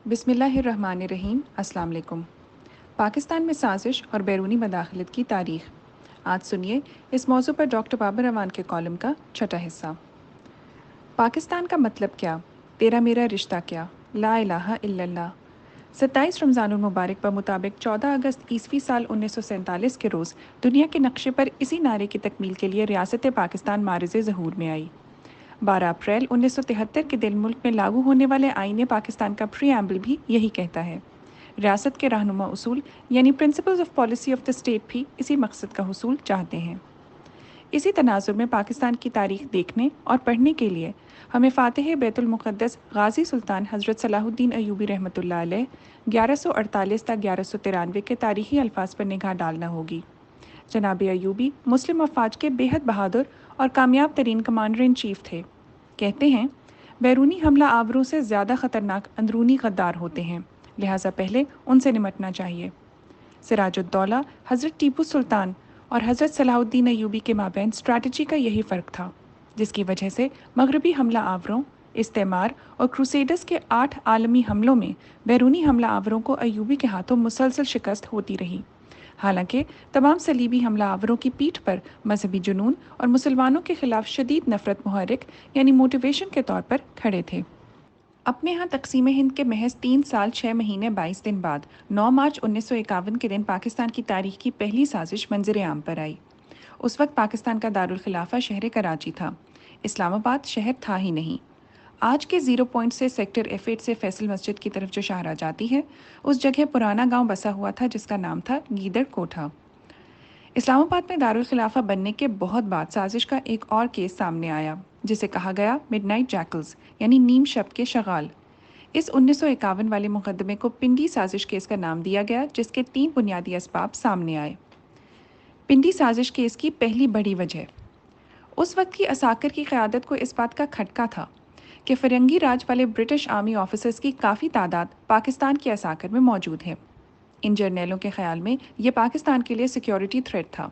بسم اللہ الرحمن الرحیم۔ السلام علیکم۔ پاکستان میں سازش اور بیرونی مداخلت کی تاریخ۔ آج سنیے اس موضوع پر ڈاکٹر بابر روان کے کالم کا چھٹا حصہ۔ پاکستان کا مطلب کیا؟ تیرا میرا رشتہ کیا؟ لا الہ الا اللہ۔ 27 رمضان المبارک بمطابق 14 اگست عیسوی سال 1947 کے روز دنیا کے نقشے پر اسی نعرے کی تکمیل کے لیے ریاست پاکستان معرض ظہور میں آئی۔ 12 اپریل 1973 کے دن ملک میں لاگو ہونے والے آئین پاکستان کا پری ایمبل بھی یہی کہتا ہے۔ ریاست کے رہنما اصول یعنی principles of policy of the state بھی اسی مقصد کا حصول چاہتے ہیں۔ اسی تناظر میں پاکستان کی تاریخ دیکھنے اور پڑھنے کے لیے ہمیں فاتح بیت المقدس غازی سلطان حضرت صلاح الدین ایوبی رحمۃ اللہ علیہ 1148 تا 1193 کے تاریخی الفاظ پر نگاہ ڈالنا ہوگی۔ جناب ایوبی مسلم افواج کے بے حد بہادر اور کامیاب ترین کمانڈر ان چیف تھے۔ کہتے ہیں بیرونی حملہ آوروں سے زیادہ خطرناک اندرونی غدار ہوتے ہیں، لہٰذا پہلے ان سے نمٹنا چاہیے۔ سراج الدولہ حضرت ٹیپو سلطان اور حضرت صلاح الدین ایوبی کے مابین اسٹریٹجی کا یہی فرق تھا، جس کی وجہ سے مغربی حملہ آوروں، استعمار اور کروسیڈرز کے 8 عالمی حملوں میں بیرونی حملہ آوروں کو ایوبی کے ہاتھوں مسلسل شکست ہوتی رہی۔ حالانکہ تمام صلیبی حملہ آوروں کی پیٹھ پر مذہبی جنون اور مسلمانوں کے خلاف شدید نفرت محرک یعنی موٹیویشن کے طور پر کھڑے تھے۔ اپنے ہاں تقسیم ہند کے محض 3 سال 6 مہینے 22 دن بعد 9 مارچ 1951 کے دن پاکستان کی تاریخ کی پہلی سازش منظر عام پر آئی۔ اس وقت پاکستان کا دارالخلافہ شہر کراچی تھا، اسلام آباد شہر تھا ہی نہیں۔ آج کے 0 پوائنٹ سے سیکٹر F8 سے فیصل مسجد کی طرف جو شاہراہ جاتی ہے، اس جگہ پرانا گاؤں بسا ہوا تھا جس کا نام تھا گیدڑ کوٹھا۔ اسلام آباد میں دارالخلافہ بننے کے بہت بعد سازش کا ایک اور کیس سامنے آیا جسے کہا گیا مڈ نائٹ جیکلز یعنی نیم شب کے شغال۔ اس 1951 والے مقدمے کو پنڈی سازش کیس کا نام دیا گیا، جس کے 3 بنیادی اسباب سامنے آئے۔ پنڈی سازش کیس کی پہلی بڑی وجہ اس وقت کی عساکر کی قیادت کو اس بات کا کھٹکا تھا کہ فرنگی راج والے برٹش آرمی آفیسرز کی کافی تعداد پاکستان کے عساکر میں موجود ہے۔ ان جرنیلوں کے خیال میں یہ پاکستان کے لیے سیکیورٹی تھریٹ تھا۔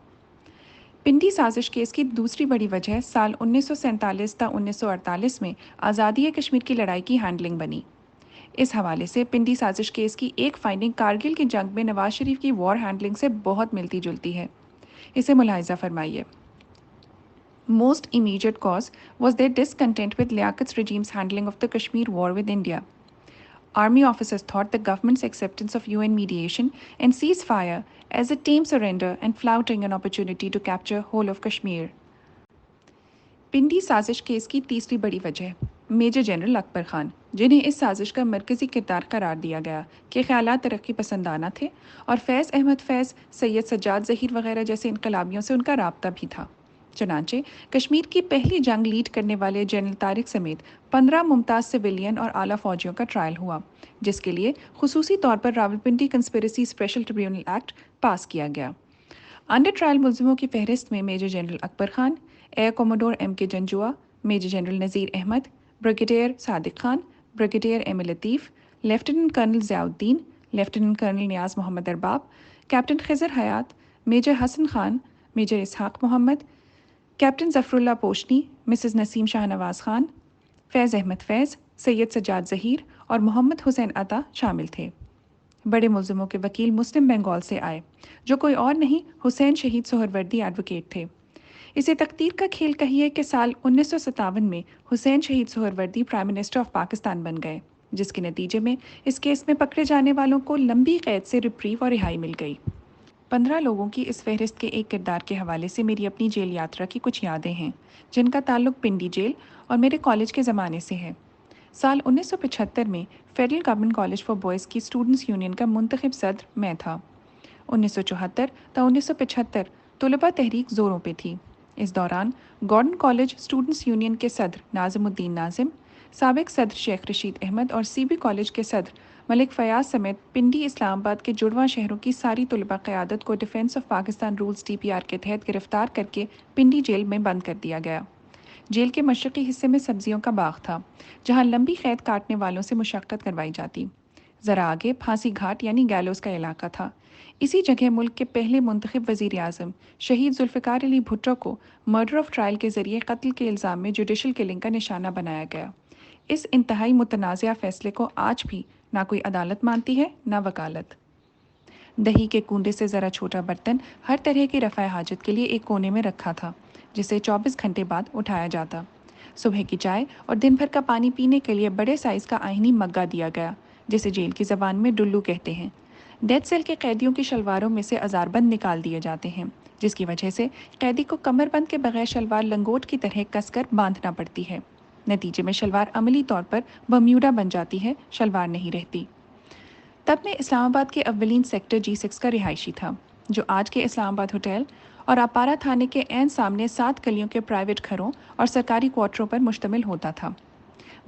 پنڈی سازش کیس کی دوسری بڑی وجہ سال 1947 تا 1948 میں آزادی کشمیر کی لڑائی کی ہینڈلنگ بنی۔ اس حوالے سے پنڈی سازش کیس کی ایک فائنڈنگ کارگل کی جنگ میں نواز شریف کی وار ہینڈلنگ سے بہت ملتی جلتی ہے۔ اسے ملاحظہ فرمائیے۔ Most immediate cause was their discontent with Liaqat's regime's handling of the Kashmir war with India. Army officers thought the government's acceptance of UN mediation and ceasefire as a tame surrender and flouting an opportunity to capture whole of Kashmir. Pindi سازش case کی تیسری بڑی وجہ major general Akbar Khan, جنہیں اس سازش کا مرکزی کردار قرار دیا گیا، کے خیالات ترقی پسندانہ تھے اور فیض احمد فیض، سید سجاد ظہیر وغیرہ جیسے انقلابیوں سے ان کا رابطہ بھی تھا۔ چنانچہ کشمیر کی پہلی جنگ لیڈ کرنے والے جنرل طارق سمیت 15 ممتاز سویلین اور اعلیٰ فوجیوں کا ٹرائل ہوا، جس کے لیے خصوصی طور پر Rawalpindi conspiracy special tribunal act pass کیا گیا۔ انڈر ٹرائل ملزموں کی فہرست میں major general Akbar Khan, air commodore M.K. Janjua, major general Nazir Ahmad, brigadier Sadiq Khan, brigadier M. Latif, lieutenant colonel Zia uddin, lieutenant colonel Niaz Muhammad Arbab, captain Khizar Hayat, major Hasan Khan, major Ishaq Muhammad, captain Zafar Ullah Poshni, Mrs Naseem Shah Nawaz Khan, Faiz Ahmad Faiz, Syed Sajjad Zaheer اور محمد حسین عطا شامل تھے۔ بڑے ملزموں کے وکیل مسلم بنگال سے آئے، جو کوئی اور نہیں حسین شہید سہروردی ایڈوکیٹ تھے۔ اسے تقدیر کا کھیل کہیے کہ سال 1957 میں حسین شہید سہروردی پرائم منسٹر آف پاکستان بن گئے، جس کے نتیجے میں اس کیس میں پکڑے جانے والوں کو لمبی قید سے ریپریو اور رہائی مل گئی۔ 15 لوگوں کی اس فہرست کے ایک کردار کے حوالے سے میری اپنی جیل یاترا کی کچھ یادیں ہیں، جن کا تعلق پنڈی جیل اور میرے کالج کے زمانے سے ہے۔ سال 1975 میں federal government college for boys کی اسٹوڈنٹس یونین کا منتخب صدر میں تھا۔ 1974 تا 1975 طلبہ تحریک زوروں پہ تھی۔ اس دوران گورڈن کالج اسٹوڈنٹس یونین کے صدر ناظم الدین ناظم، سابق صدر شیخ رشید احمد اور CB کالج کے صدر ملک فیاض سمیت پنڈی اسلام آباد کے جڑواں شہروں کی ساری طلبہ قیادت کو defence of Pakistan rules DPR کے تحت گرفتار کر کے پنڈی جیل میں بند کر دیا گیا۔ جیل کے مشرقی حصے میں سبزیوں کا باغ تھا، جہاں لمبی قید کاٹنے والوں سے مشقت کروائی جاتی۔ ذرا آگے پھانسی گھاٹ یعنی گیلوز کا علاقہ تھا۔ اسی جگہ ملک کے پہلے منتخب وزیر اعظم شہید ذوالفقار علی بھٹو کو مرڈر آف ٹرائل کے ذریعے قتل کے الزام میں جوڈیشل کلنگ کا نشانہ بنایا گیا۔ اس انتہائی متنازعہ فیصلے کو آج بھی نہ کوئی عدالت مانتی ہے نہ وکالت۔ دہی کے کنڈے سے ذرا چھوٹا برتن ہر طرح کی رفع حاجت کے لیے ایک کونے میں رکھا تھا، جسے 24 گھنٹے بعد اٹھایا جاتا۔ صبح کی چائے اور دن بھر کا پانی پینے کے لیے بڑے سائز کا آئینی مگا دیا گیا، جسے جیل کی زبان میں ڈلو کہتے ہیں۔ ڈیتھ سیل کے قیدیوں کی شلواروں میں سے ازار بند نکال دیے جاتے ہیں، جس کی وجہ سے قیدی کو کمر بند کے بغیر شلوار لنگوٹ کی طرح کس کر باندھنا پڑتی ہے۔ نتیجے میں شلوار عملی طور پر برمیوڈا بن جاتی ہے، شلوار نہیں رہتی۔ تب میں اسلام آباد کے اولین سیکٹر G6 کا رہائشی تھا، جو آج کے اسلام آباد ہوٹل اور اپارا تھانے کے عین سامنے 7 گلیوں کے پرائیویٹ گھروں اور سرکاری کوارٹروں پر مشتمل ہوتا تھا۔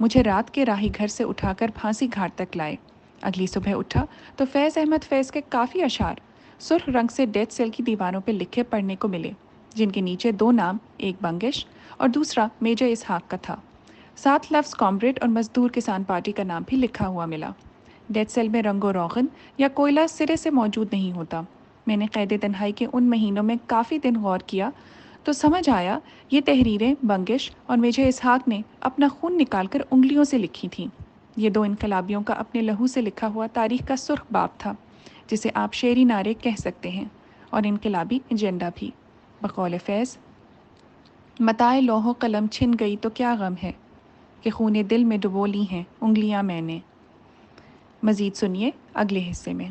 مجھے رات کے راہی گھر سے اٹھا کر پھانسی گھاٹ تک لائے۔ اگلی صبح اٹھا تو فیض احمد فیض کے کافی اشعار سرخ رنگ سے ڈیتھ سیل کی دیواروں پہ لکھے پڑھنے کو ملے، جن کے نیچے 2 نام، ایک بنگش اور دوسرا میجر اسحاق کا تھا۔ 7 لفظ کامریڈ اور مزدور کسان پارٹی کا نام بھی لکھا ہوا ملا۔ ڈیتھ سیل میں رنگ و روغن یا کوئلہ سرے سے موجود نہیں ہوتا۔ میں نے قید تنہائی کے ان مہینوں میں کافی دن غور کیا تو سمجھ آیا یہ تحریریں بنگش اور میجر اسحاق نے اپنا خون نکال کر انگلیوں سے لکھی تھیں۔ یہ 2 انقلابیوں کا اپنے لہو سے لکھا ہوا تاریخ کا سرخ باب تھا، جسے آپ شعری نعرے کہہ سکتے ہیں، اور انقلابی ایجنڈا بھی۔ بقول فیض، متاع لوح و قلم چھن گئی تو کیا غم ہے، کہ خون دل میں ڈبو لی ہیں انگلیاں میں نے۔ مزید سنیے اگلے حصے میں۔